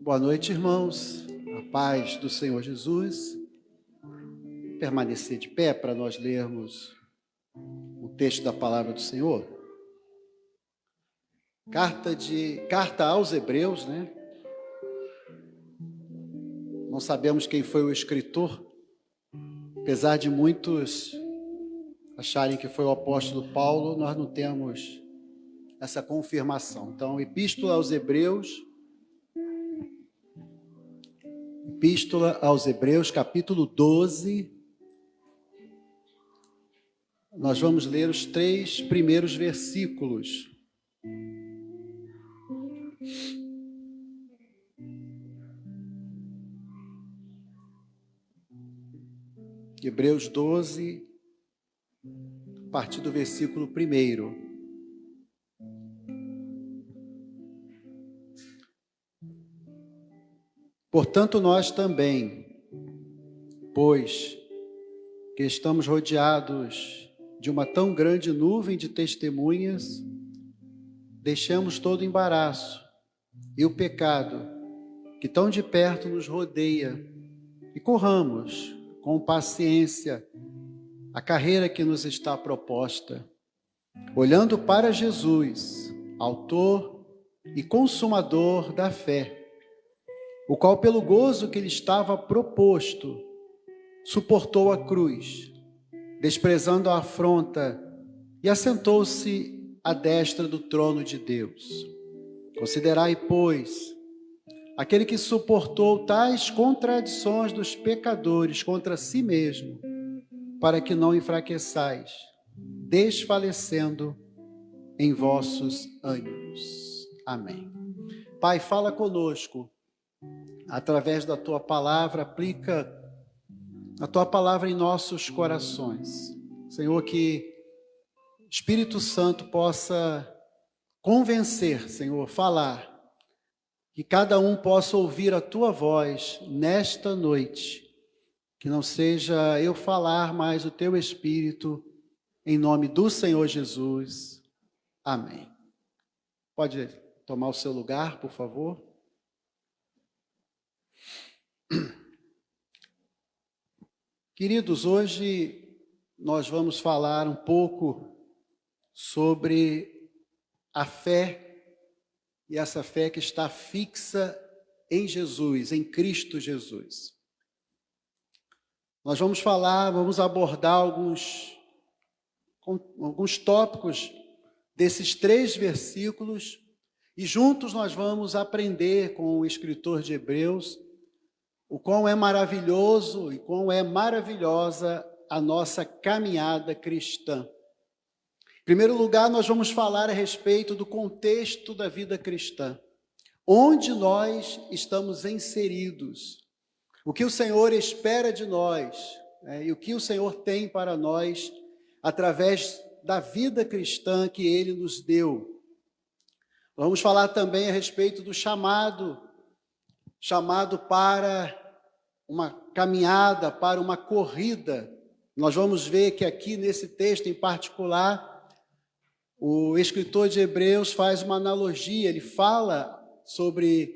Boa noite, irmãos. A paz do Senhor Jesus. Permanecer de pé para nós lermos o texto da palavra do Senhor. Carta aos Hebreus, né? Não sabemos quem foi o escritor, apesar de muitos acharem que foi o apóstolo Paulo, nós não temos essa confirmação. Então, Epístola aos Hebreus, capítulo 12. Nós vamos ler os 3 primeiros versículos. Hebreus 12, a partir do versículo 1. Portanto, nós também, pois que estamos rodeados de uma tão grande nuvem de testemunhas, deixemos todo o embaraço e o pecado que tão de perto nos rodeia e corramos com paciência a carreira que nos está proposta, olhando para Jesus, autor e consumador da fé, o qual, pelo gozo que lhe estava proposto, suportou a cruz, desprezando a afronta, e assentou-se à destra do trono de Deus. Considerai, pois, aquele que suportou tais contradições dos pecadores contra si mesmo, para que não enfraqueçais, desfalecendo em vossos ânimos. Amém. Pai, fala conosco, através da Tua palavra, aplica a Tua palavra em nossos corações. Senhor, que Espírito Santo possa convencer, Senhor, falar, que cada um possa ouvir a Tua voz nesta noite, que não seja eu falar, mas o Teu Espírito, em nome do Senhor Jesus. Amém. Pode tomar o seu lugar, por favor. Queridos, hoje nós vamos falar um pouco sobre a fé, e essa fé que está fixa em Jesus, em Cristo Jesus. Nós vamos abordar alguns tópicos desses 3 versículos, e juntos nós vamos aprender com o escritor de Hebreus o quão é maravilhoso e quão é maravilhosa a nossa caminhada cristã. Em primeiro lugar, nós vamos falar a respeito do contexto da vida cristã, onde nós estamos inseridos, o que o Senhor espera de nós, e o que o Senhor tem para nós através da vida cristã que Ele nos deu. Vamos falar também a respeito do chamado para uma caminhada, para uma corrida. Nós vamos ver que aqui nesse texto em particular, o escritor de Hebreus faz uma analogia, ele fala sobre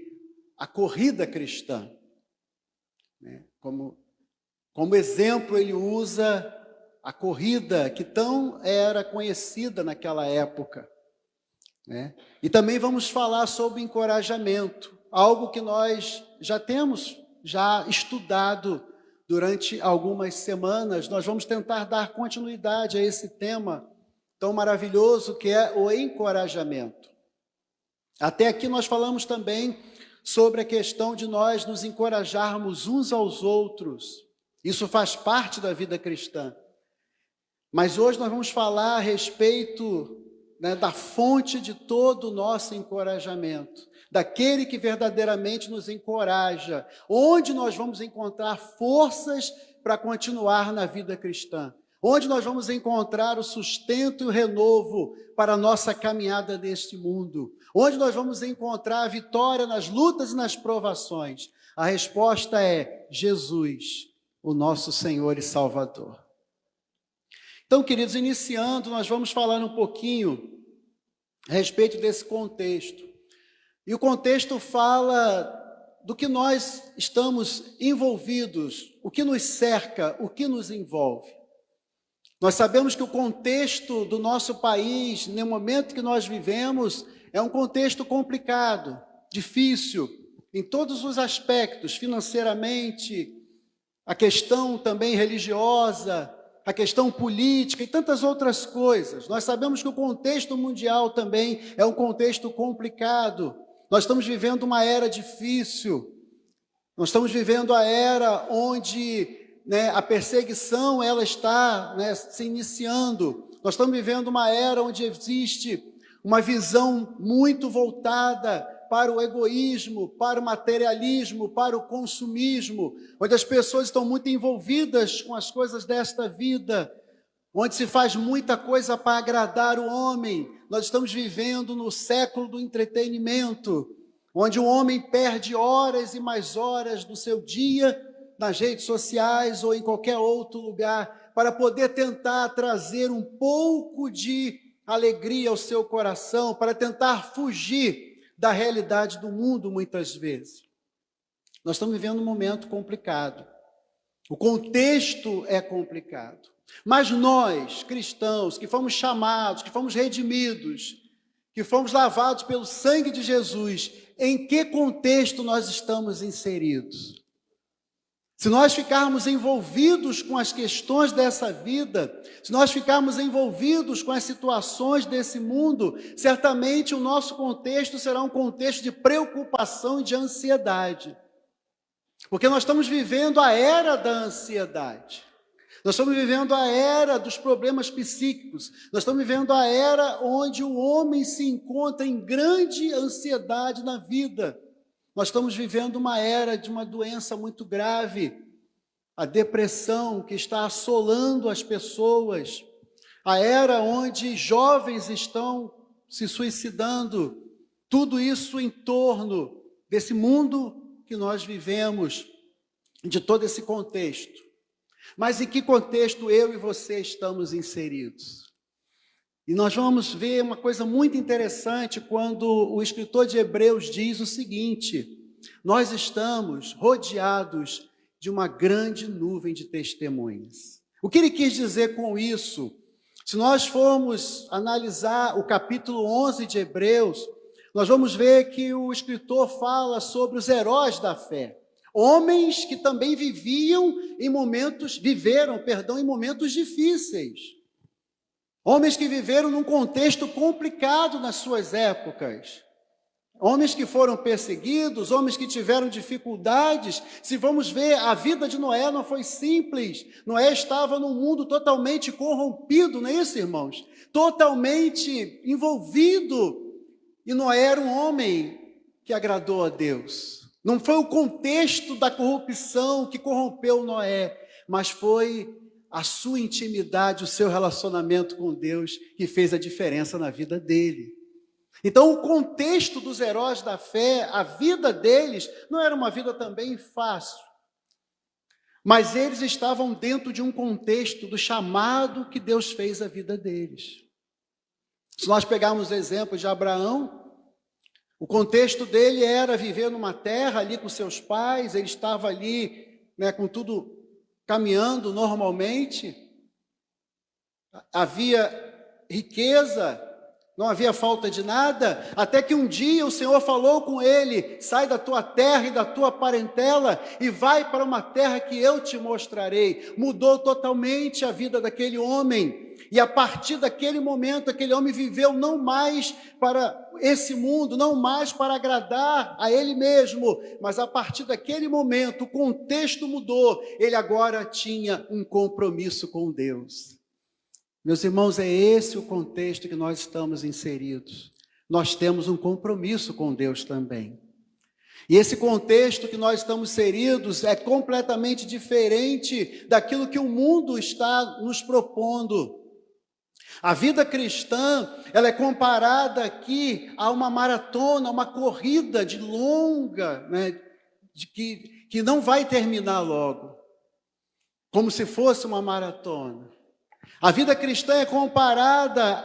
a corrida cristã. Como exemplo, ele usa a corrida que tão era conhecida naquela época. E também vamos falar sobre encorajamento, algo que nós já temos estudado durante algumas semanas. Nós vamos tentar dar continuidade a esse tema tão maravilhoso que é o encorajamento. Até aqui nós falamos também sobre a questão de nós nos encorajarmos uns aos outros. Isso faz parte da vida cristã. Mas hoje nós vamos falar a respeito, da fonte de todo o nosso encorajamento, daquele que verdadeiramente nos encoraja, onde nós vamos encontrar forças para continuar na vida cristã, onde nós vamos encontrar o sustento e o renovo para a nossa caminhada neste mundo, onde nós vamos encontrar a vitória nas lutas e nas provações. A resposta é Jesus, o nosso Senhor e Salvador. Então, queridos, iniciando, nós vamos falar um pouquinho a respeito desse contexto. E o contexto fala do que nós estamos envolvidos, o que nos cerca, o que nos envolve. Nós sabemos que o contexto do nosso país, no momento que nós vivemos, é um contexto complicado, difícil, em todos os aspectos, financeiramente, a questão também religiosa, a questão política e tantas outras coisas. Nós sabemos que o contexto mundial também é um contexto complicado. Nós estamos vivendo uma era difícil. Nós estamos vivendo a era onde a perseguição ela está se iniciando. Nós estamos vivendo uma era onde existe uma visão muito voltada para o egoísmo, para o materialismo, para o consumismo, onde as pessoas estão muito envolvidas com as coisas desta vida, onde se faz muita coisa para agradar o homem. Nós estamos vivendo no século do entretenimento, onde o homem perde horas e mais horas do seu dia nas redes sociais ou em qualquer outro lugar, para poder tentar trazer um pouco de alegria ao seu coração, para tentar fugir da realidade do mundo, muitas vezes. Nós estamos vivendo um momento complicado. O contexto é complicado. Mas nós, cristãos, que fomos chamados, que fomos redimidos, que fomos lavados pelo sangue de Jesus, em que contexto nós estamos inseridos? Se nós ficarmos envolvidos com as questões dessa vida, se nós ficarmos envolvidos com as situações desse mundo, certamente o nosso contexto será um contexto de preocupação e de ansiedade. Porque nós estamos vivendo a era da ansiedade. Nós estamos vivendo a era dos problemas psíquicos. Nós estamos vivendo a era onde o homem se encontra em grande ansiedade na vida. Nós estamos vivendo uma era de uma doença muito grave, a depressão que está assolando as pessoas, a era onde jovens estão se suicidando, tudo isso em torno desse mundo que nós vivemos, de todo esse contexto. Mas em que contexto eu e você estamos inseridos? E nós vamos ver uma coisa muito interessante quando o escritor de Hebreus diz o seguinte: nós estamos rodeados de uma grande nuvem de testemunhas. O que ele quis dizer com isso? Se nós formos analisar o capítulo 11 de Hebreus, nós vamos ver que o escritor fala sobre os heróis da fé. Homens que também viveram em momentos difíceis. Homens que viveram num contexto complicado nas suas épocas. Homens que foram perseguidos, homens que tiveram dificuldades. Se vamos ver, a vida de Noé não foi simples. Noé estava num mundo totalmente corrompido, não é isso, irmãos? Totalmente envolvido. E Noé era um homem que agradou a Deus. Não foi o contexto da corrupção que corrompeu Noé, mas foi a sua intimidade, o seu relacionamento com Deus que fez a diferença na vida dele. Então, o contexto dos heróis da fé, a vida deles, não era uma vida também fácil. Mas eles estavam dentro de um contexto do chamado que Deus fez à vida deles. Se nós pegarmos o exemplo de Abraão, o contexto dele era viver numa terra ali com seus pais, ele estava ali, com tudo caminhando normalmente, havia riqueza, não havia falta de nada, até que um dia o Senhor falou com ele: sai da tua terra e da tua parentela e vai para uma terra que eu te mostrarei. Mudou totalmente a vida daquele homem, e a partir daquele momento, aquele homem viveu não mais para esse mundo, não mais para agradar a ele mesmo, mas a partir daquele momento, o contexto mudou, ele agora tinha um compromisso com Deus. Meus irmãos, é esse o contexto que nós estamos inseridos. Nós temos um compromisso com Deus também. E esse contexto que nós estamos inseridos é completamente diferente daquilo que o mundo está nos propondo. A vida cristã, ela é comparada aqui a uma maratona, uma corrida de longa, que não vai terminar logo, como se fosse uma maratona. A vida cristã é comparada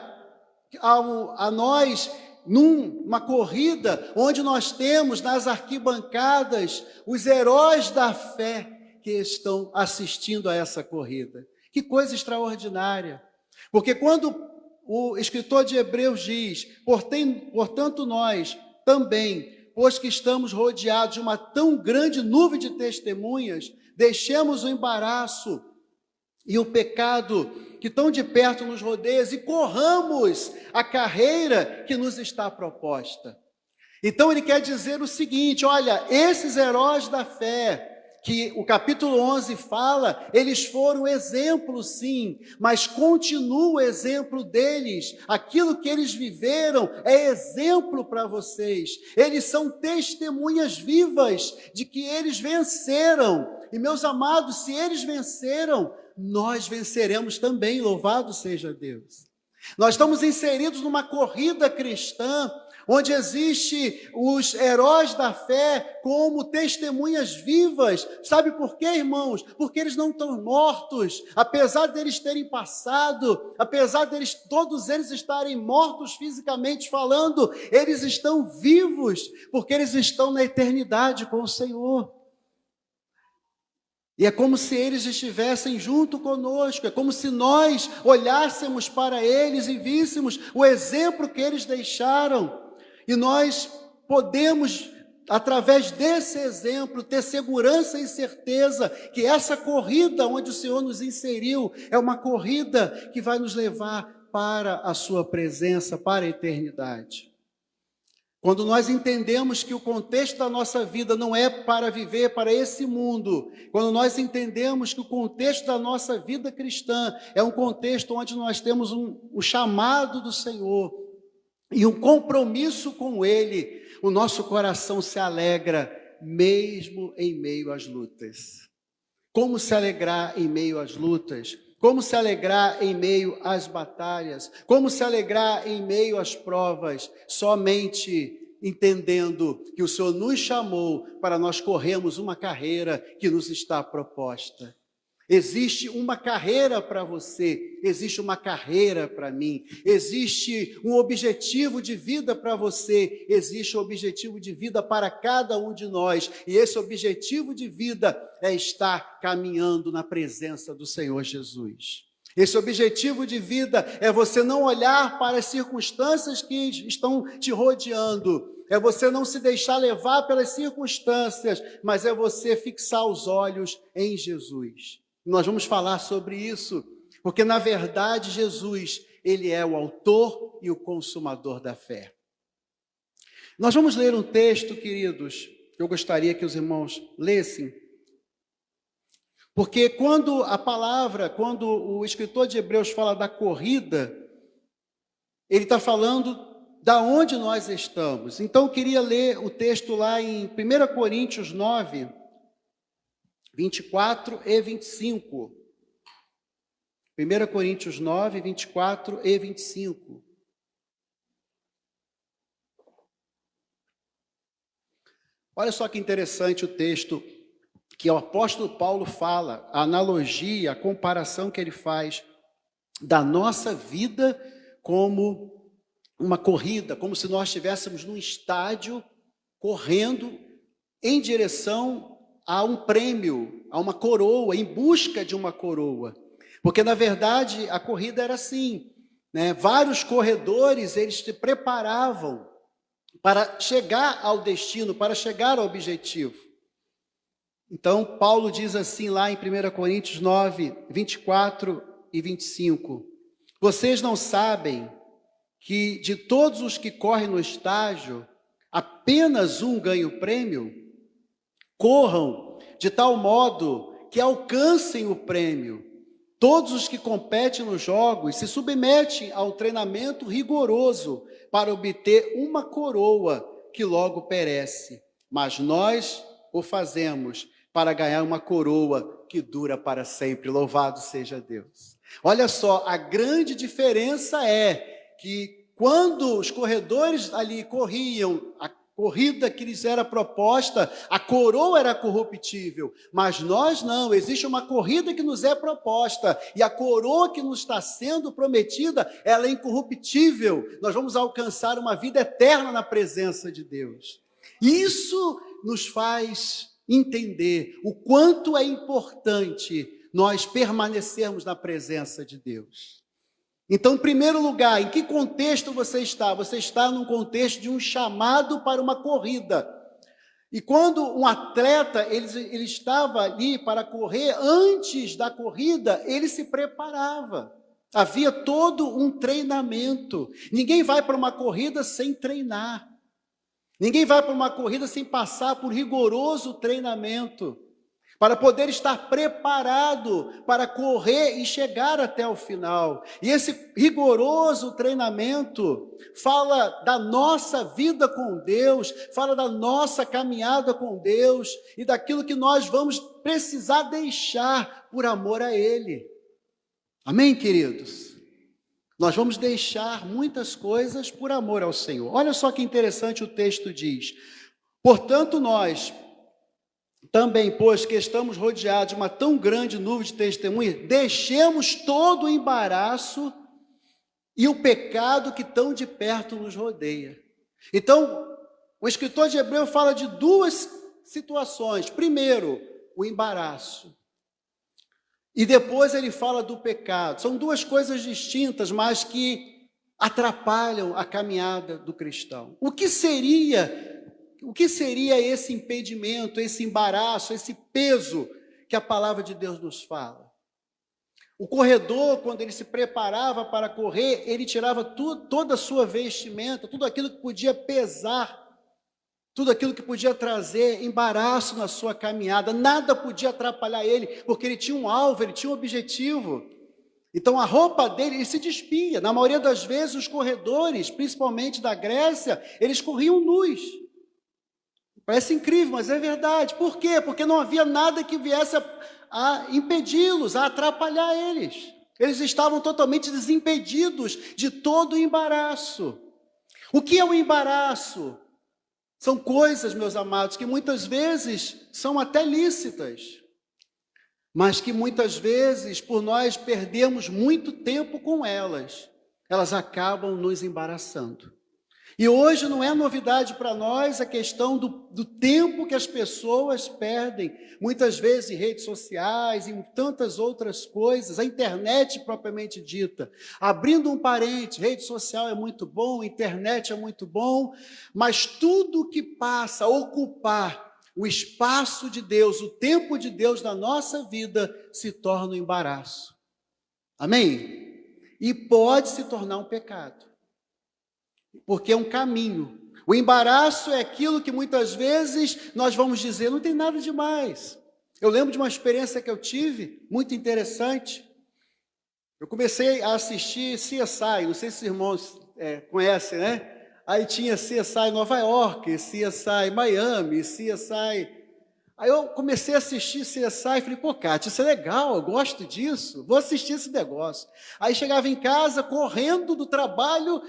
a nós numa corrida onde nós temos nas arquibancadas os heróis da fé que estão assistindo a essa corrida. Que coisa extraordinária! Porque quando o escritor de Hebreus diz, portanto nós também, pois que estamos rodeados de uma tão grande nuvem de testemunhas, deixemos o embaraço e o pecado que tão de perto nos rodeia e corramos a carreira que nos está proposta. Então ele quer dizer o seguinte, olha, esses heróis da fé, que o capítulo 11 fala, eles foram exemplo sim, mas continua o exemplo deles, aquilo que eles viveram é exemplo para vocês, eles são testemunhas vivas de que eles venceram, e meus amados, se eles venceram, nós venceremos também, louvado seja Deus. Nós estamos inseridos numa corrida cristã, onde existe os heróis da fé como testemunhas vivas. Sabe por quê, irmãos? Porque eles não estão mortos, apesar deles terem passado, apesar deles, todos eles estarem mortos fisicamente falando, eles estão vivos, porque eles estão na eternidade com o Senhor. E é como se eles estivessem junto conosco, é como se nós olhássemos para eles e víssemos o exemplo que eles deixaram. E nós podemos, através desse exemplo, ter segurança e certeza que essa corrida onde o Senhor nos inseriu é uma corrida que vai nos levar para a sua presença, para a eternidade. Quando nós entendemos que o contexto da nossa vida não é para viver para esse mundo, quando nós entendemos que o contexto da nossa vida cristã é um contexto onde nós temos um chamado do Senhor e um compromisso com Ele, o nosso coração se alegra mesmo em meio às lutas. Como se alegrar em meio às lutas? Como se alegrar em meio às batalhas? Como se alegrar em meio às provas? Somente entendendo que o Senhor nos chamou para nós corrermos uma carreira que nos está proposta. Existe uma carreira para você, existe uma carreira para mim, existe um objetivo de vida para você, existe um objetivo de vida para cada um de nós, e esse objetivo de vida é estar caminhando na presença do Senhor Jesus. Esse objetivo de vida é você não olhar para as circunstâncias que estão te rodeando, é você não se deixar levar pelas circunstâncias, mas é você fixar os olhos em Jesus. Nós vamos falar sobre isso, porque na verdade Jesus, Ele é o autor e o consumador da fé. Nós vamos ler um texto, queridos, que eu gostaria que os irmãos lessem, porque quando o escritor de Hebreus fala da corrida, ele está falando da onde nós estamos. Então eu queria ler o texto lá em 1 Coríntios 9, 24 e 25. 1 Coríntios 9, 24 e 25. Olha só que interessante o texto que o apóstolo Paulo fala, a analogia, a comparação que ele faz da nossa vida como uma corrida, como se nós estivéssemos num estádio correndo em direção a um prêmio, a uma coroa, em busca de uma coroa. Porque, na verdade, a corrida era assim, né? Vários corredores, eles se preparavam para chegar ao destino, para chegar ao objetivo. Então, Paulo diz assim lá em 1 Coríntios 9, 24 e 25. Vocês não sabem que de todos os que correm no estágio, apenas um ganha o prêmio? Corram de tal modo que alcancem o prêmio. Todos os que competem nos jogos se submetem a um treinamento rigoroso para obter uma coroa que logo perece. Mas nós o fazemos para ganhar uma coroa que dura para sempre. Louvado seja Deus. Olha só, a grande diferença é que quando os corredores ali corriam corrida que lhes era proposta, a coroa era corruptível, mas nós não, existe uma corrida que nos é proposta, e a coroa que nos está sendo prometida, ela é incorruptível, nós vamos alcançar uma vida eterna na presença de Deus. Isso nos faz entender o quanto é importante nós permanecermos na presença de Deus. Então, em primeiro lugar, em que contexto você está? Você está num contexto de um chamado para uma corrida. E quando um atleta, ele estava ali para correr, antes da corrida, ele se preparava. Havia todo um treinamento. Ninguém vai para uma corrida sem treinar. Ninguém vai para uma corrida sem passar por rigoroso treinamento, para poder estar preparado para correr e chegar até o final. E esse rigoroso treinamento fala da nossa vida com Deus, fala da nossa caminhada com Deus e daquilo que nós vamos precisar deixar por amor a Ele. Amém, queridos? Nós vamos deixar muitas coisas por amor ao Senhor. Olha só que interessante o texto diz: portanto, nós também, pois que estamos rodeados de uma tão grande nuvem de testemunhas, deixemos todo o embaraço e o pecado que tão de perto nos rodeia. Então, o escritor de Hebreus fala de duas situações. Primeiro, o embaraço. E depois ele fala do pecado. São duas coisas distintas, mas que atrapalham a caminhada do cristão. O que seria esse impedimento, esse embaraço, esse peso que a palavra de Deus nos fala? O corredor, quando ele se preparava para correr, ele tirava toda a sua vestimenta, tudo aquilo que podia pesar, tudo aquilo que podia trazer embaraço na sua caminhada. Nada podia atrapalhar ele, porque ele tinha um alvo, ele tinha um objetivo. Então a roupa dele, ele se despia. Na maioria das vezes os corredores, principalmente da Grécia, eles corriam nus. Parece incrível, mas é verdade. Por quê? Porque não havia nada que viesse a impedi-los, a atrapalhar eles. Eles estavam totalmente desimpedidos de todo o embaraço. O que é o embaraço? São coisas, meus amados, que muitas vezes são até lícitas, mas que muitas vezes, por nós perdermos muito tempo com elas acabam nos embaraçando. E hoje não é novidade para nós a questão do tempo que as pessoas perdem, muitas vezes em redes sociais, em tantas outras coisas, a internet propriamente dita. Abrindo um parênteses, rede social é muito bom, internet é muito bom, mas tudo que passa a ocupar o espaço de Deus, o tempo de Deus na nossa vida, se torna um embaraço. Amém? E pode se tornar um pecado. Porque é um caminho. O embaraço é aquilo que muitas vezes nós vamos dizer, não tem nada demais. Eu lembro de uma experiência que eu tive, muito interessante. Eu comecei a assistir CSI, não sei se os irmãos conhecem, né? Aí tinha CSI Nova York, CSI Miami, CSI... Aí eu comecei a assistir CSI e falei, pô, Cátia, isso é legal, eu gosto disso, vou assistir esse negócio. Aí chegava em casa, correndo do trabalho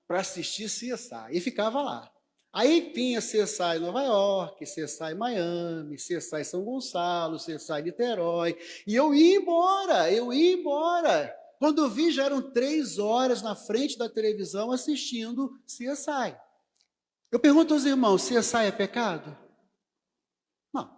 para assistir CSI, e ficava lá. Aí tinha CSI Nova York, CSI Miami, CSI São Gonçalo, CSI Niterói, e eu ia embora. Quando eu vi, já eram 3 horas na frente da televisão assistindo CSI. Eu pergunto aos irmãos, CSI é pecado? Não.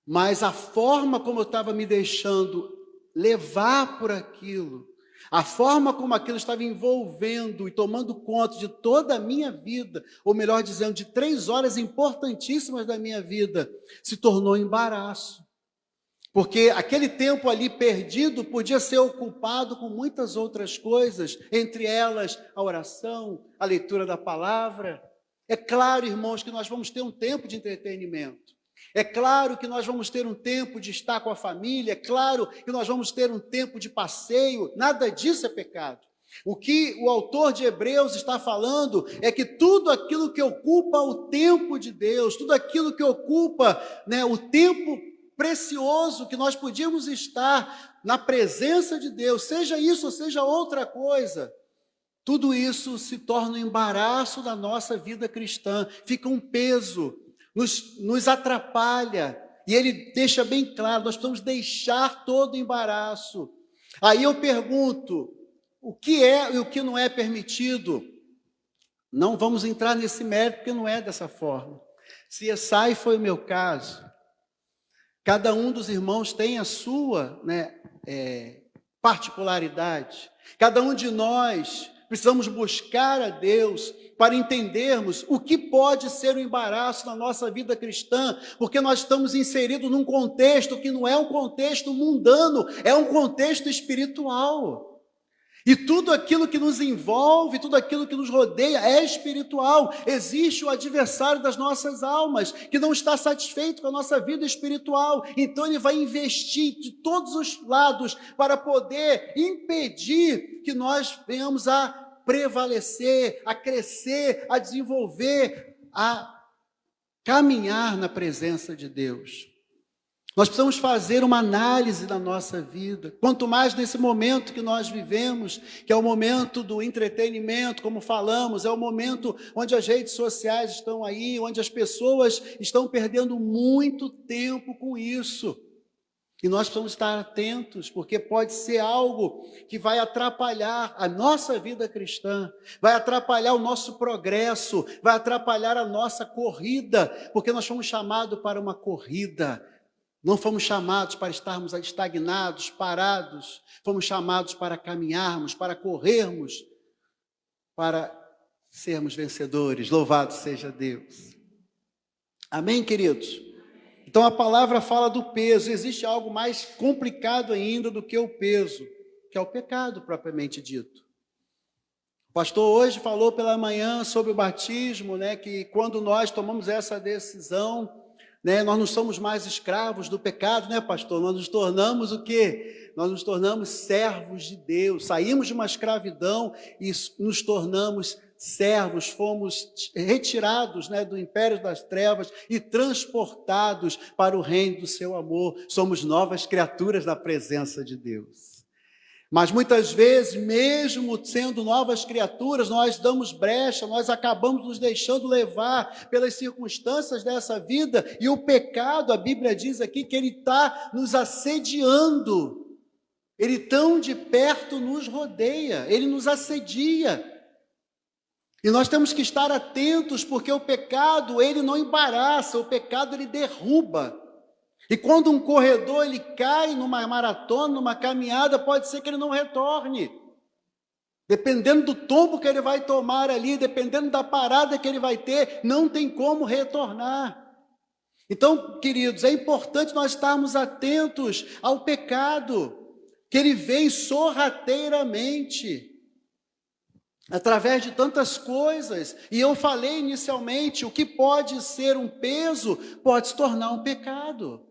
Mas a forma como eu estava me deixando levar por aquilo, a forma como aquilo estava envolvendo e tomando conta de toda a minha vida, ou melhor dizendo, de 3 horas importantíssimas da minha vida, se tornou embaraço. Porque aquele tempo ali perdido podia ser ocupado com muitas outras coisas, entre elas a oração, a leitura da palavra. É claro, irmãos, que nós vamos ter um tempo de entretenimento. É claro que nós vamos ter um tempo de estar com a família, é claro que nós vamos ter um tempo de passeio, nada disso é pecado. O que o autor de Hebreus está falando é que tudo aquilo que ocupa o tempo de Deus, tudo aquilo que ocupa, o tempo precioso que nós podíamos estar na presença de Deus, seja isso ou seja outra coisa, tudo isso se torna um embaraço da nossa vida cristã, fica um peso, nos atrapalha. E ele deixa bem claro, nós precisamos deixar todo o embaraço. Aí eu pergunto, o que é e o que não é permitido? Não vamos entrar nesse mérito, porque não é dessa forma. CSI foi o meu caso. Cada um dos irmãos tem a sua particularidade. Cada um de nós precisamos buscar a Deus para entendermos o que pode ser o embaraço na nossa vida cristã, porque nós estamos inseridos num contexto que não é um contexto mundano, é um contexto espiritual. E tudo aquilo que nos envolve, tudo aquilo que nos rodeia é espiritual. Existe o adversário das nossas almas, que não está satisfeito com a nossa vida espiritual. Então ele vai investir de todos os lados para poder impedir que nós venhamos a prevalecer, a crescer, a desenvolver, a caminhar na presença de Deus. Nós precisamos fazer uma análise da nossa vida, quanto mais nesse momento que nós vivemos, que é o momento do entretenimento, como falamos, é o momento onde as redes sociais estão aí, onde as pessoas estão perdendo muito tempo com isso. E nós precisamos estar atentos, porque pode ser algo que vai atrapalhar a nossa vida cristã, vai atrapalhar o nosso progresso, vai atrapalhar a nossa corrida, porque nós fomos chamados para uma corrida. Não fomos chamados para estarmos estagnados, parados. Fomos chamados para caminharmos, para corrermos, para sermos vencedores. Louvado seja Deus. Amém, queridos? Então a palavra fala do peso. Existe algo mais complicado ainda do que o peso, que é o pecado propriamente dito. O pastor hoje falou pela manhã sobre o batismo, que quando nós tomamos essa decisão, nós não somos mais escravos do pecado, pastor? Nós nos tornamos o quê? Nós nos tornamos servos de Deus. Saímos de uma escravidão e nos tornamos servos. Fomos retirados, do império das trevas e transportados para o reino do seu amor. Somos novas criaturas na presença de Deus. Mas muitas vezes, mesmo sendo novas criaturas, nós damos brecha, nós acabamos nos deixando levar pelas circunstâncias dessa vida, e o pecado, a Bíblia diz aqui, que ele está nos assediando, ele tão de perto nos rodeia, ele nos assedia. E nós temos que estar atentos, porque o pecado, ele não embaraça, o pecado, ele derruba. E quando um corredor ele cai numa maratona, numa caminhada, pode ser que ele não retorne. Dependendo do tombo que ele vai tomar ali, dependendo da parada que ele vai ter, não tem como retornar. Então, queridos, é importante nós estarmos atentos ao pecado, que ele vem sorrateiramente, através de tantas coisas. E eu falei inicialmente, o que pode ser um peso, pode se tornar um pecado.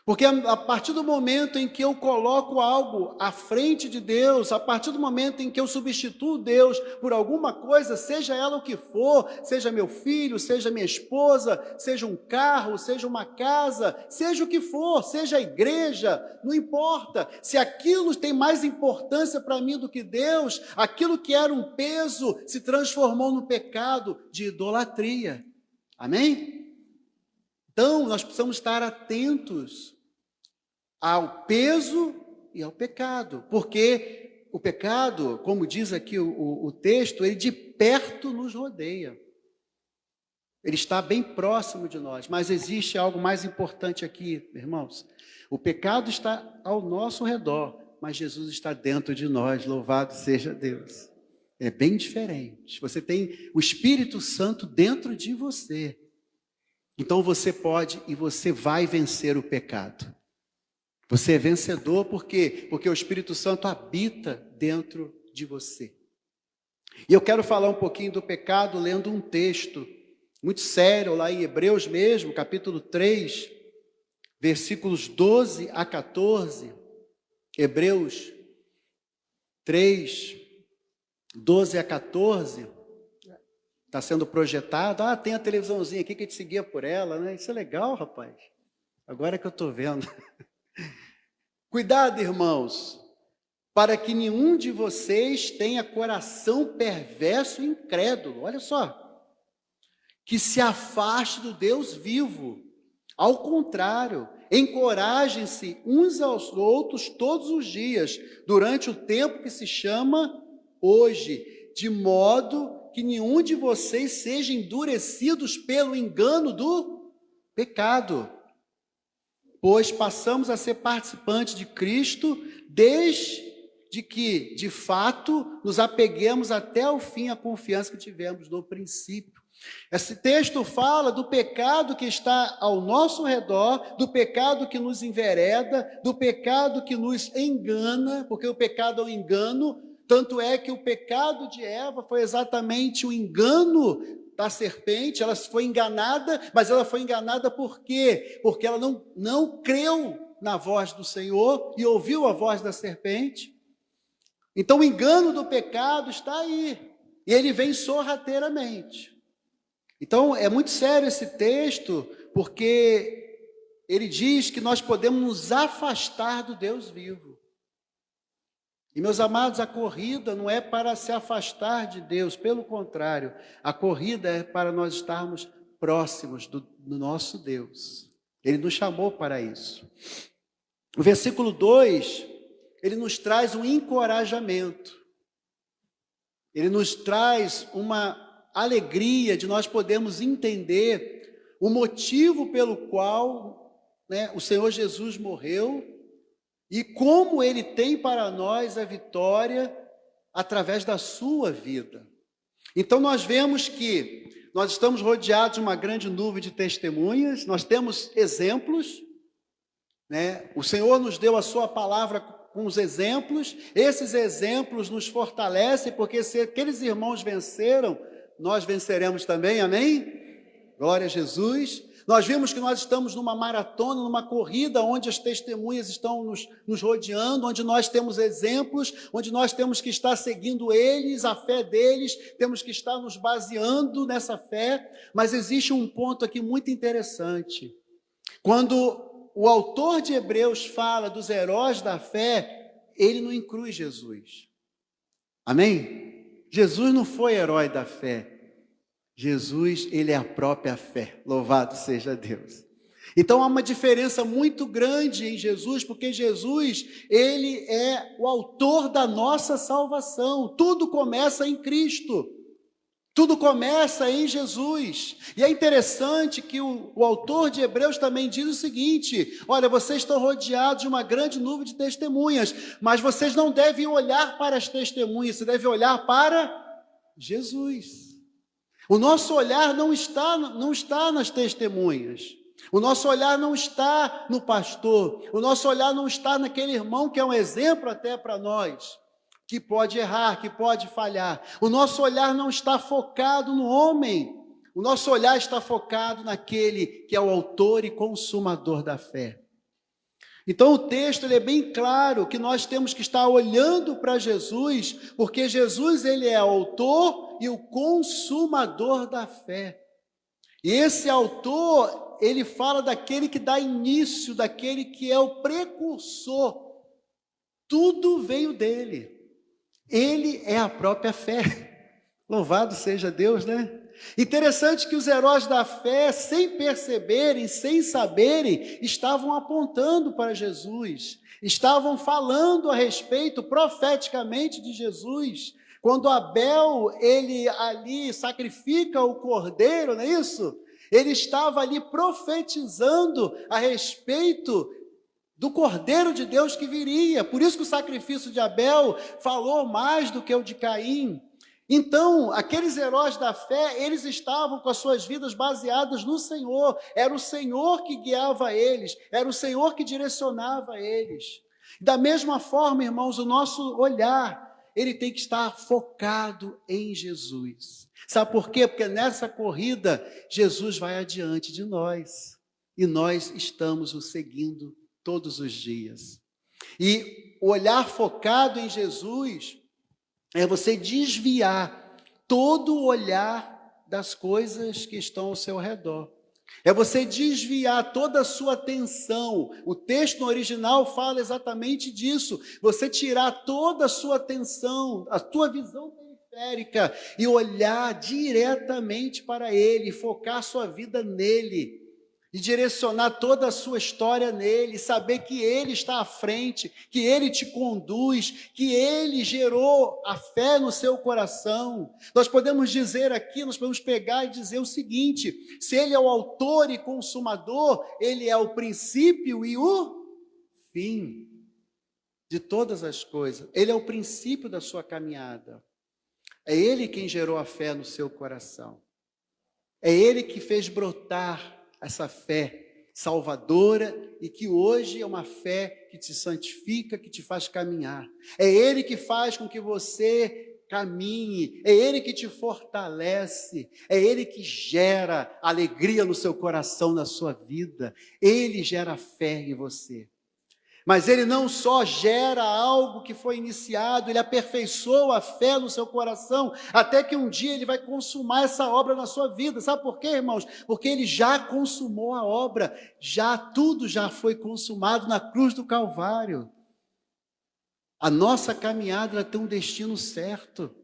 Porque a partir do momento em que eu coloco algo à frente de Deus, a partir do momento em que eu substituo Deus por alguma coisa, seja ela o que for, seja meu filho, seja minha esposa, seja um carro, seja uma casa, seja o que for, seja a igreja, não importa. Se aquilo tem mais importância para mim do que Deus, aquilo que era um peso se transformou num pecado de idolatria. Amém? Então, nós precisamos estar atentos ao peso e ao pecado, porque o pecado, como diz aqui o texto, ele de perto nos rodeia, ele está bem próximo de nós, mas existe algo mais importante aqui, irmãos. O pecado está ao nosso redor, mas Jesus está dentro de nós, louvado seja Deus. É bem diferente, você tem o Espírito Santo dentro de você, então você pode e você vai vencer o pecado. Você é vencedor por quê? Porque o Espírito Santo habita dentro de você. E eu quero falar um pouquinho do pecado lendo um texto muito sério, lá em Hebreus mesmo, capítulo 3, versículos 12 a 14. Hebreus 3, 12 a 14. Está sendo projetado. Tem a televisãozinha aqui que a gente seguia por ela, Isso é legal, rapaz. Agora que eu estou vendo. Cuidado, irmãos, para que nenhum de vocês tenha coração perverso e incrédulo. Olha só, que se afaste do Deus vivo. Ao contrário, encorajem-se uns aos outros todos os dias, durante o tempo que se chama hoje, de modo que nenhum de vocês seja endurecidos pelo engano do pecado. Pois passamos a ser participantes de Cristo desde que, de fato, nos apeguemos até o fim à confiança que tivemos no princípio. Esse texto fala do pecado que está ao nosso redor, do pecado que nos envereda, do pecado que nos engana, porque o pecado é um engano, tanto é que o pecado de Eva foi exatamente o engano da serpente. Ela foi enganada, mas ela foi enganada por quê? Porque ela não creu na voz do Senhor e ouviu a voz da serpente. Então o engano do pecado está aí, e ele vem sorrateiramente. Então é muito sério esse texto, porque ele diz que nós podemos nos afastar do Deus vivo. E, meus amados, a corrida não é para se afastar de Deus, pelo contrário, a corrida é para nós estarmos próximos do nosso Deus. Ele nos chamou para isso. O versículo 2, ele nos traz um encorajamento. Ele nos traz uma alegria de nós podermos entender o motivo pelo qual, o Senhor Jesus morreu e como Ele tem para nós a vitória através da sua vida. Então nós vemos que nós estamos rodeados de uma grande nuvem de testemunhas, nós temos exemplos, O Senhor nos deu a sua palavra com os exemplos, esses exemplos nos fortalecem, porque se aqueles irmãos venceram, nós venceremos também, amém? Glória a Jesus. Nós vimos que nós estamos numa maratona, numa corrida, onde as testemunhas estão nos rodeando, onde nós temos exemplos, onde nós temos que estar seguindo eles, a fé deles, temos que estar nos baseando nessa fé, mas existe um ponto aqui muito interessante. Quando o autor de Hebreus fala dos heróis da fé, ele não inclui Jesus. Amém? Jesus não foi herói da fé. Jesus, ele é a própria fé. Louvado seja Deus. Então há uma diferença muito grande em Jesus, porque Jesus, ele é o autor da nossa salvação. Tudo começa em Cristo. Tudo começa em Jesus. E é interessante que o autor de Hebreus também diz o seguinte: olha, vocês estão rodeados de uma grande nuvem de testemunhas, mas vocês não devem olhar para as testemunhas, você deve olhar para Jesus. O nosso olhar não está nas testemunhas. O nosso olhar não está no pastor. O nosso olhar não está naquele irmão que é um exemplo até para nós, que pode errar, que pode falhar. O nosso olhar não está focado no homem. O nosso olhar está focado naquele que é o autor e consumador da fé. Então o texto ele é bem claro que nós temos que estar olhando para Jesus, porque Jesus ele é o autor e o consumador da fé. E esse autor, ele fala daquele que dá início, daquele que é o precursor. Tudo veio dele. Ele é a própria fé. Louvado seja Deus, Interessante que os heróis da fé, sem perceberem, sem saberem, estavam apontando para Jesus, estavam falando a respeito profeticamente de Jesus. Quando Abel, ele ali sacrifica o cordeiro, não é isso? Ele estava ali profetizando a respeito do Cordeiro de Deus que viria. Por isso que o sacrifício de Abel falou mais do que o de Caim. Então, aqueles heróis da fé, eles estavam com as suas vidas baseadas no Senhor. Era o Senhor que guiava eles, era o Senhor que direcionava eles. Da mesma forma, irmãos, o nosso olhar, ele tem que estar focado em Jesus. Sabe por quê? Porque nessa corrida, Jesus vai adiante de nós. E nós estamos o seguindo todos os dias. E o olhar focado em Jesus é você desviar todo o olhar das coisas que estão ao seu redor. É você desviar toda a sua atenção. O texto no original fala exatamente disso. Você tirar toda a sua atenção, a tua visão periférica e olhar diretamente para Ele, focar sua vida nele e direcionar toda a sua história nele, saber que Ele está à frente, que Ele te conduz, que Ele gerou a fé no seu coração. Nós podemos dizer aqui, nós podemos pegar e dizer o seguinte: se Ele é o autor e consumador, Ele é o princípio e o fim de todas as coisas. Ele é o princípio da sua caminhada. É Ele quem gerou a fé no seu coração. É Ele que fez brotar essa fé salvadora e que hoje é uma fé que te santifica, que te faz caminhar. É Ele que faz com que você caminhe, é Ele que te fortalece, é Ele que gera alegria no seu coração, na sua vida. Ele gera fé em você. Mas Ele não só gera algo que foi iniciado, Ele aperfeiçoa a fé no seu coração, até que um dia Ele vai consumar essa obra na sua vida. Sabe por quê, irmãos? Porque Ele já consumou a obra, tudo já foi consumado na cruz do Calvário. A nossa caminhada ela tem um destino certo.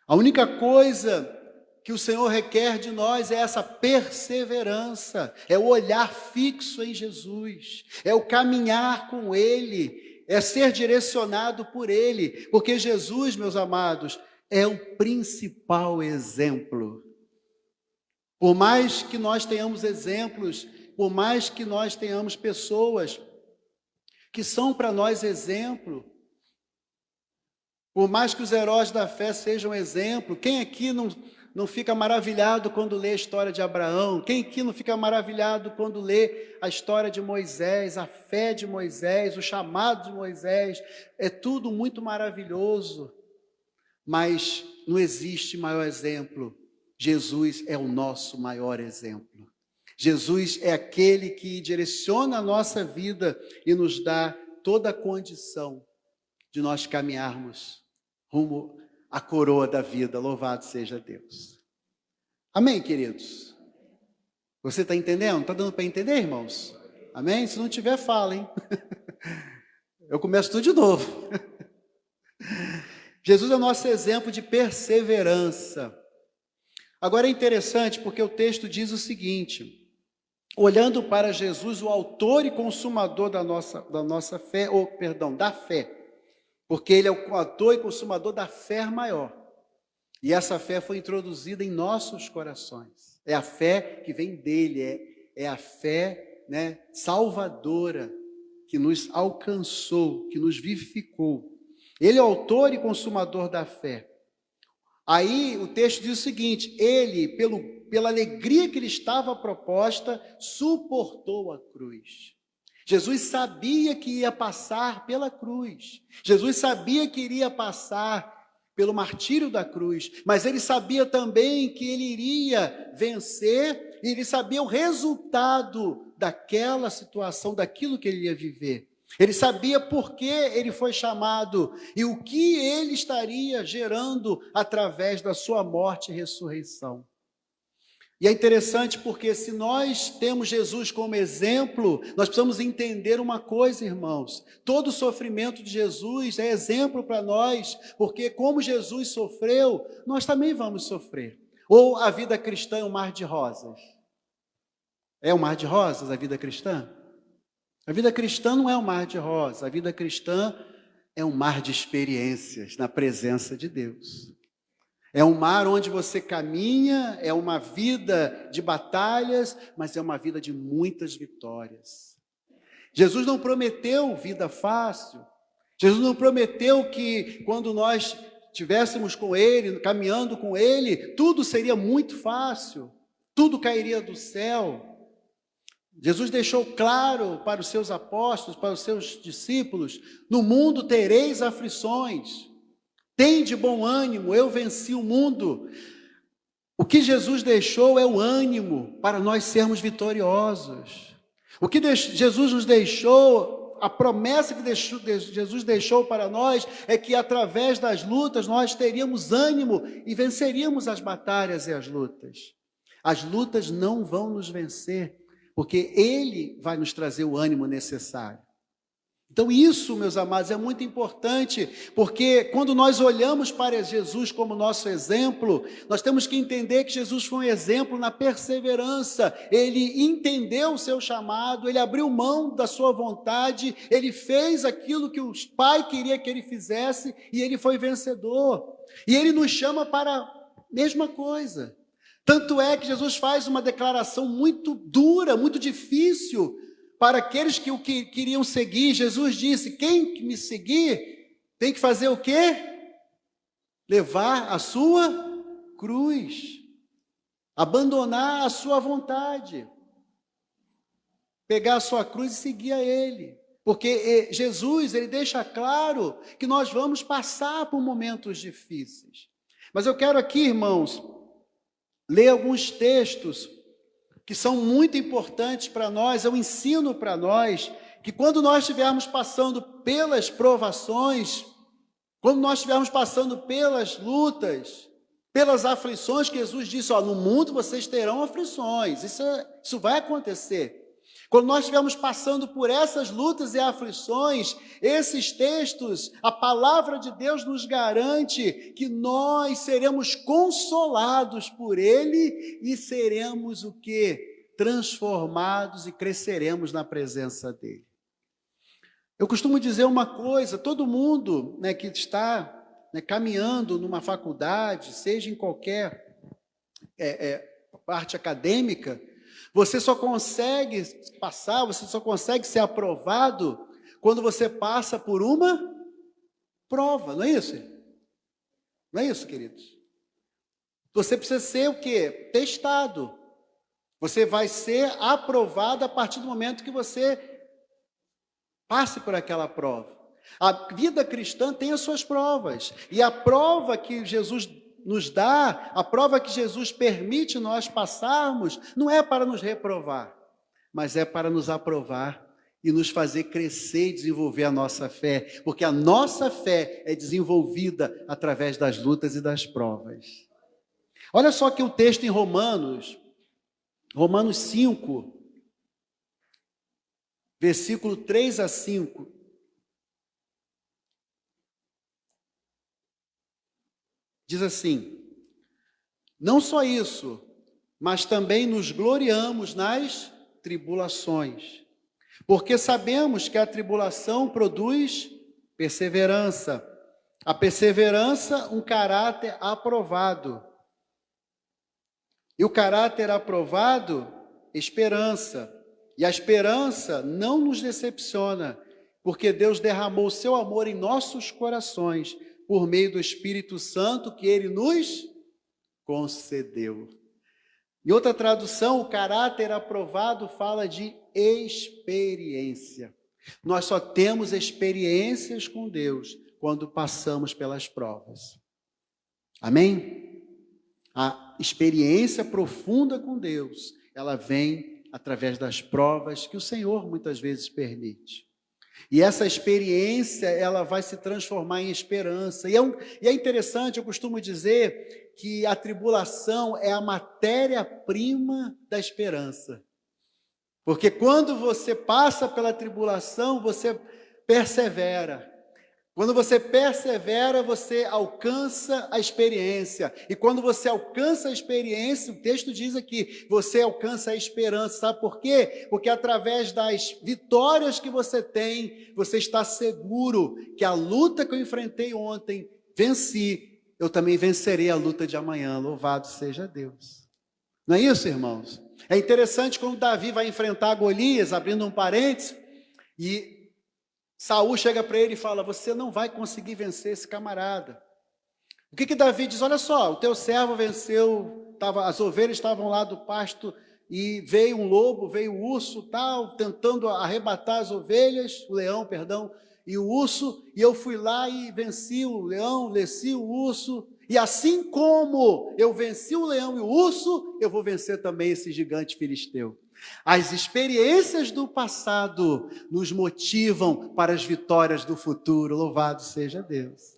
A única coisa que o Senhor requer de nós é essa perseverança, é o olhar fixo em Jesus, é o caminhar com Ele, é ser direcionado por Ele, porque Jesus, meus amados, é o principal exemplo. Por mais que nós tenhamos exemplos, por mais que nós tenhamos pessoas que são para nós exemplo, por mais que os heróis da fé sejam exemplo, quem aqui não fica maravilhado quando lê a história de Abraão? Quem aqui não fica maravilhado quando lê a história de Moisés, a fé de Moisés, o chamado de Moisés? É tudo muito maravilhoso, mas não existe maior exemplo. Jesus é o nosso maior exemplo. Jesus é aquele que direciona a nossa vida e nos dá toda a condição de nós caminharmos rumo à coroa da vida. Louvado seja Deus. Amém, queridos? Você está entendendo? Está dando para entender, irmãos? Amém? Se não tiver, fala, hein? Eu começo tudo de novo. Jesus é o nosso exemplo de perseverança. Agora é interessante porque o texto diz o seguinte: olhando para Jesus, o autor e consumador da fé, porque Ele é o autor e consumador da fé maior. E essa fé foi introduzida em nossos corações. É a fé que vem dele, é a fé, salvadora, que nos alcançou, que nos vivificou. Ele é o autor e consumador da fé. Aí o texto diz o seguinte: Ele, pela alegria que lhe estava proposta, suportou a cruz. Jesus sabia que ia passar pela cruz. Jesus sabia que iria passar pelo martírio da cruz, mas ele sabia também que ele iria vencer, e ele sabia o resultado daquela situação, daquilo que ele ia viver. Ele sabia por que ele foi chamado e o que ele estaria gerando através da sua morte e ressurreição. E é interessante porque se nós temos Jesus como exemplo, nós precisamos entender uma coisa, irmãos. Todo o sofrimento de Jesus é exemplo para nós, porque como Jesus sofreu, nós também vamos sofrer. Ou a vida cristã é um mar de rosas? É um mar de rosas a vida cristã? A vida cristã não é um mar de rosas, a vida cristã é um mar de experiências na presença de Deus. É um mar onde você caminha, é uma vida de batalhas, mas é uma vida de muitas vitórias. Jesus não prometeu vida fácil. Jesus não prometeu que quando nós estivéssemos com Ele, caminhando com Ele, tudo seria muito fácil, tudo cairia do céu. Jesus deixou claro para os seus apóstolos, para os seus discípulos: no mundo tereis aflições. Tende bom ânimo, eu venci o mundo. O que Jesus deixou é o ânimo para nós sermos vitoriosos. O que Jesus nos deixou, a promessa que Jesus deixou para nós é que através das lutas nós teríamos ânimo e venceríamos as batalhas e as lutas. As lutas não vão nos vencer, porque Ele vai nos trazer o ânimo necessário. Então isso, meus amados, é muito importante, porque quando nós olhamos para Jesus como nosso exemplo, nós temos que entender que Jesus foi um exemplo na perseverança. Ele entendeu o seu chamado, ele abriu mão da sua vontade, ele fez aquilo que o Pai queria que ele fizesse e ele foi vencedor. E ele nos chama para a mesma coisa. Tanto é que Jesus faz uma declaração muito dura, muito difícil, para aqueles que o queriam seguir. Jesus disse: quem me seguir tem que fazer o quê? Levar a sua cruz, abandonar a sua vontade, pegar a sua cruz e seguir a Ele. Porque Jesus, Ele deixa claro que nós vamos passar por momentos difíceis. Mas eu quero aqui, irmãos, ler alguns textos que são muito importantes para nós. Eu ensino para nós que quando nós estivermos passando pelas provações, quando nós estivermos passando pelas lutas, pelas aflições, que Jesus disse, no mundo vocês terão aflições, isso vai acontecer. Quando nós estivermos passando por essas lutas e aflições, esses textos, a palavra de Deus nos garante que nós seremos consolados por Ele e seremos o quê? Transformados e cresceremos na presença dEle. Eu costumo dizer uma coisa: todo mundo, que está caminhando numa faculdade, seja em qualquer parte acadêmica, você só consegue passar, você só consegue ser aprovado quando você passa por uma prova, não é isso? Não é isso, queridos? Você precisa ser o quê? Testado. Você vai ser aprovado a partir do momento que você passe por aquela prova. A vida cristã tem as suas provas, e a prova que Jesus nos dá, a prova que Jesus permite nós passarmos, não é para nos reprovar, mas é para nos aprovar e nos fazer crescer e desenvolver a nossa fé, porque a nossa fé é desenvolvida através das lutas e das provas. Olha só que o texto em Romanos 5, versículo 3 a 5, diz assim: não só isso, mas também nos gloriamos nas tribulações, porque sabemos que a tribulação produz perseverança, a perseverança um caráter aprovado, e o caráter aprovado, esperança, e a esperança não nos decepciona, porque Deus derramou o seu amor em nossos corações, por meio do Espírito Santo que Ele nos concedeu. Em outra tradução, o caráter aprovado fala de experiência. Nós só temos experiências com Deus quando passamos pelas provas. Amém? A experiência profunda com Deus, ela vem através das provas que o Senhor muitas vezes permite. E essa experiência, ela vai se transformar em esperança. E é interessante, eu costumo dizer que a tribulação é a matéria-prima da esperança. Porque quando você passa pela tribulação, você persevera. Quando você persevera, você alcança a experiência. E quando você alcança a experiência, o texto diz aqui, você alcança a esperança. Sabe por quê? Porque através das vitórias que você tem, você está seguro que a luta que eu enfrentei ontem, venci, eu também vencerei a luta de amanhã. Louvado seja Deus. Não é isso, irmãos? É interessante quando Davi vai enfrentar Golias, abrindo um parênteses, e Saul chega para ele e fala: você não vai conseguir vencer esse camarada. O que Davi diz? Olha só, o teu servo venceu, as ovelhas estavam lá do pasto e veio um lobo, veio o urso, tentando arrebatar as ovelhas, o leão, perdão, e o urso, e eu fui lá e venci o leão, venci o urso, e assim como eu venci o leão e o urso, eu vou vencer também esse gigante filisteu. As experiências do passado nos motivam para as vitórias do futuro. Louvado seja Deus.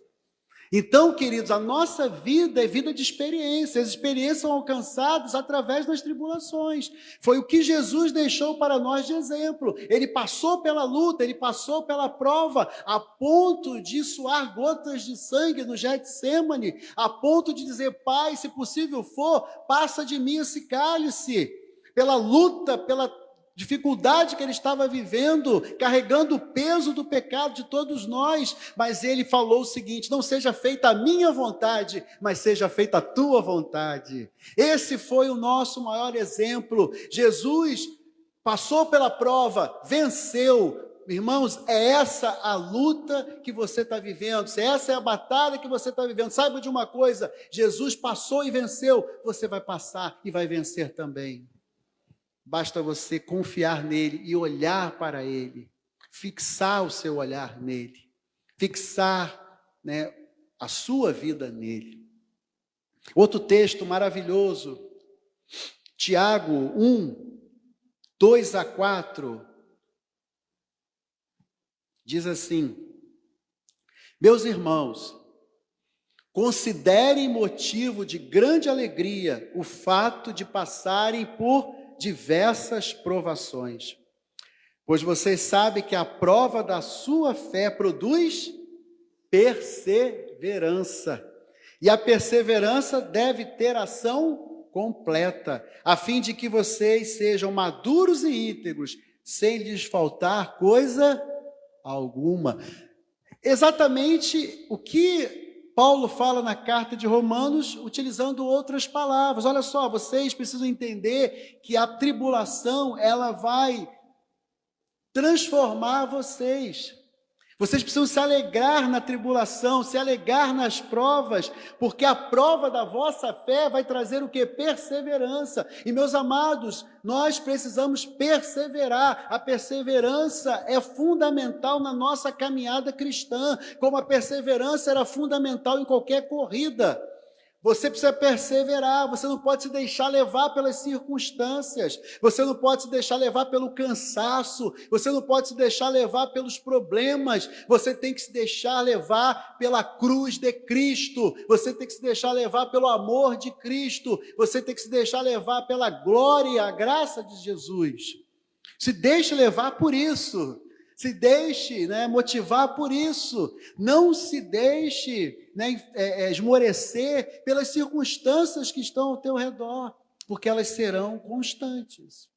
Então, queridos, a nossa vida é vida de experiência. As experiências são alcançadas através das tribulações. Foi o que Jesus deixou para nós de exemplo. Ele passou pela luta, ele passou pela prova, a ponto de suar gotas de sangue no Getsêmani, a ponto de dizer: Pai, se possível for, passa de mim esse cálice. Pela luta, pela dificuldade que ele estava vivendo, carregando o peso do pecado de todos nós, mas ele falou o seguinte: não seja feita a minha vontade, mas seja feita a tua vontade. Esse foi o nosso maior exemplo. Jesus passou pela prova, venceu. Irmãos, é essa a luta que você está vivendo, se essa é a batalha que você está vivendo, saiba de uma coisa: Jesus passou e venceu, você vai passar e vai vencer também. Basta você confiar nele e olhar para ele, fixar o seu olhar nele, fixar, a sua vida nele. Outro texto maravilhoso, Tiago 1, 2 a 4, diz assim: meus irmãos, considerem motivo de grande alegria o fato de passarem por diversas provações, pois vocês sabem que a prova da sua fé produz perseverança, e a perseverança deve ter ação completa, a fim de que vocês sejam maduros e íntegros, sem lhes faltar coisa alguma. Exatamente o que Paulo fala na carta de Romanos, utilizando outras palavras. Olha só, vocês precisam entender que a tribulação, ela vai transformar vocês. Vocês precisam se alegrar na tribulação, se alegrar nas provas, porque a prova da vossa fé vai trazer o quê? Perseverança. E, meus amados, nós precisamos perseverar. A perseverança é fundamental na nossa caminhada cristã, como a perseverança era fundamental em qualquer corrida. Você precisa perseverar, você não pode se deixar levar pelas circunstâncias, você não pode se deixar levar pelo cansaço, você não pode se deixar levar pelos problemas, você tem que se deixar levar pela cruz de Cristo, você tem que se deixar levar pelo amor de Cristo, você tem que se deixar levar pela glória, a graça de Jesus. Se deixe levar por isso. Se deixe motivar por isso, não se deixe esmorecer pelas circunstâncias que estão ao teu redor, porque elas serão constantes.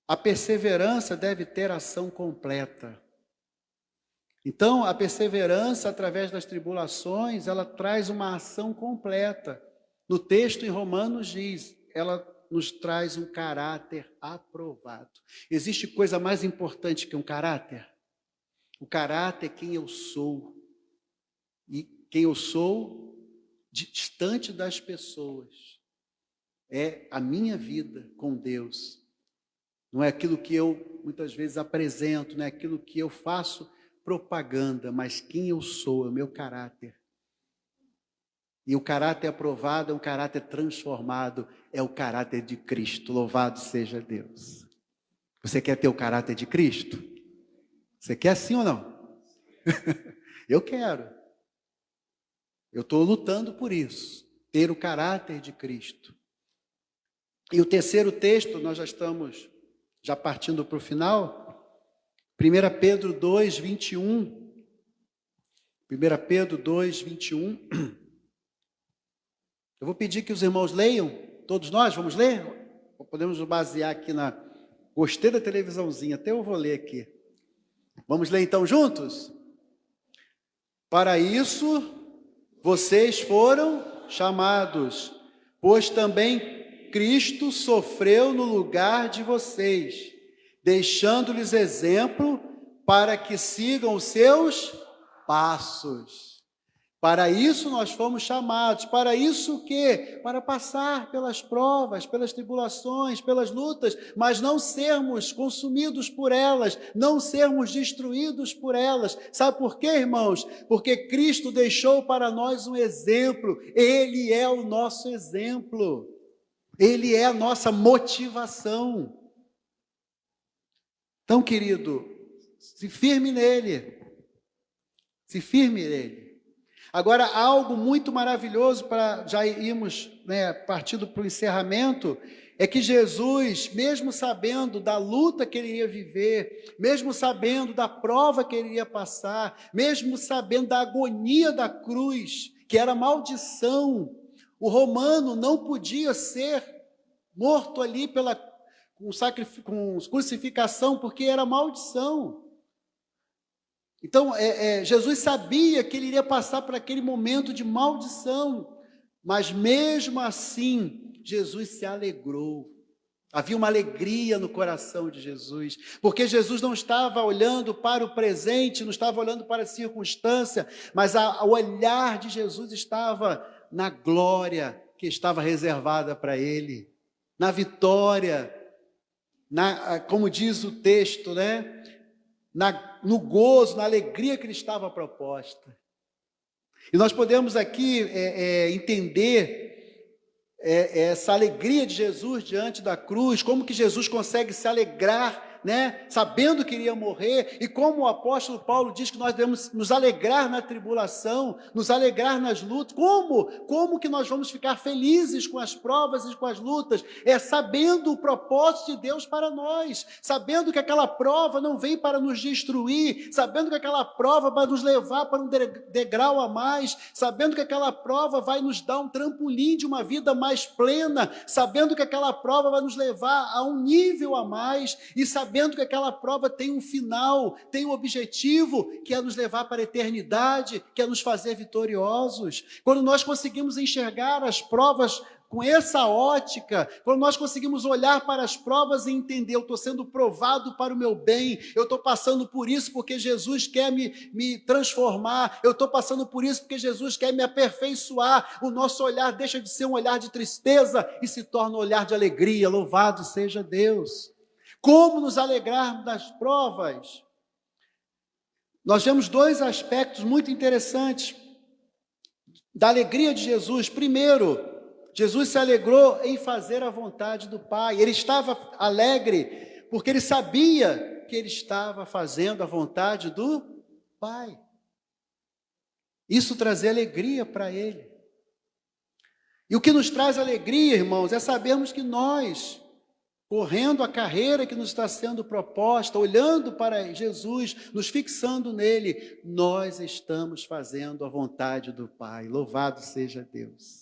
A perseverança deve ter ação completa. Então, a perseverança através das tribulações, ela traz uma ação completa. No texto em Romanos diz, ela nos traz um caráter aprovado. Existe coisa mais importante que um caráter? O caráter é quem eu sou. E quem eu sou distante das pessoas. É a minha vida com Deus. Não é aquilo que eu muitas vezes apresento, não é aquilo que eu faço propaganda, mas quem eu sou, é o meu caráter. E o caráter aprovado é um caráter transformado, é o caráter de Cristo. Louvado seja Deus. Você quer ter o caráter de Cristo? Você quer sim ou não? Eu quero. Eu estou lutando por isso, ter o caráter de Cristo. E o terceiro texto, nós já estamos partindo para o final, 1 Pedro 2, 21. 1 Pedro 2, 21. Eu vou pedir que os irmãos leiam, todos nós vamos ler? Podemos nos basear aqui na... Gostei da televisãozinha, até eu vou ler aqui. Vamos ler então juntos? Para isso, vocês foram chamados, pois também Cristo sofreu no lugar de vocês, deixando-lhes exemplo para que sigam os seus passos. Para isso nós fomos chamados. Para isso o quê? Para passar pelas provas, pelas tribulações, pelas lutas, mas não sermos consumidos por elas, não sermos destruídos por elas. Sabe por quê, irmãos? Porque Cristo deixou para nós um exemplo. Ele é o nosso exemplo. Ele é a nossa motivação. Então, querido, se firme nele. Se firme nele. Agora, algo muito maravilhoso para já irmos, partindo para o encerramento, é que Jesus, mesmo sabendo da luta que ele iria viver, mesmo sabendo da prova que ele iria passar, mesmo sabendo da agonia da cruz, que era maldição, o romano não podia ser morto ali com crucificação, porque era maldição. Então, Jesus sabia que ele iria passar por aquele momento de maldição, mas mesmo assim, Jesus se alegrou. Havia uma alegria no coração de Jesus, porque Jesus não estava olhando para o presente, não estava olhando para a circunstância, mas o olhar de Jesus estava na glória que estava reservada para ele, na vitória, como diz o texto, no gozo, na alegria que lhe estava proposta. E nós podemos aqui entender essa alegria de Jesus diante da cruz, como que Jesus consegue se alegrar, sabendo que iria morrer, e como o apóstolo Paulo diz que nós devemos nos alegrar na tribulação, nos alegrar nas lutas. Como que nós vamos ficar felizes com as provas e com as lutas? Sabendo o propósito de Deus para nós, sabendo que aquela prova não vem para nos destruir, sabendo que aquela prova vai nos levar para um degrau a mais, sabendo que aquela prova vai nos dar um trampolim de uma vida mais plena, sabendo que aquela prova vai nos levar a um nível a mais, e sabendo que aquela prova tem um final, tem um objetivo, que é nos levar para a eternidade, que é nos fazer vitoriosos. Quando nós conseguimos enxergar as provas com essa ótica, quando nós conseguimos olhar para as provas e entender, eu estou sendo provado para o meu bem, eu estou passando por isso porque Jesus quer me transformar, eu estou passando por isso porque Jesus quer me aperfeiçoar, o nosso olhar deixa de ser um olhar de tristeza e se torna um olhar de alegria. Louvado seja Deus! Como nos alegrar das provas? Nós vemos dois aspectos muito interessantes da alegria de Jesus. Primeiro, Jesus se alegrou em fazer a vontade do Pai. Ele estava alegre porque ele sabia que ele estava fazendo a vontade do Pai. Isso trazia alegria para ele. E o que nos traz alegria, irmãos, é sabermos que nós, correndo a carreira que nos está sendo proposta, olhando para Jesus, nos fixando nele, nós estamos fazendo a vontade do Pai. Louvado seja Deus!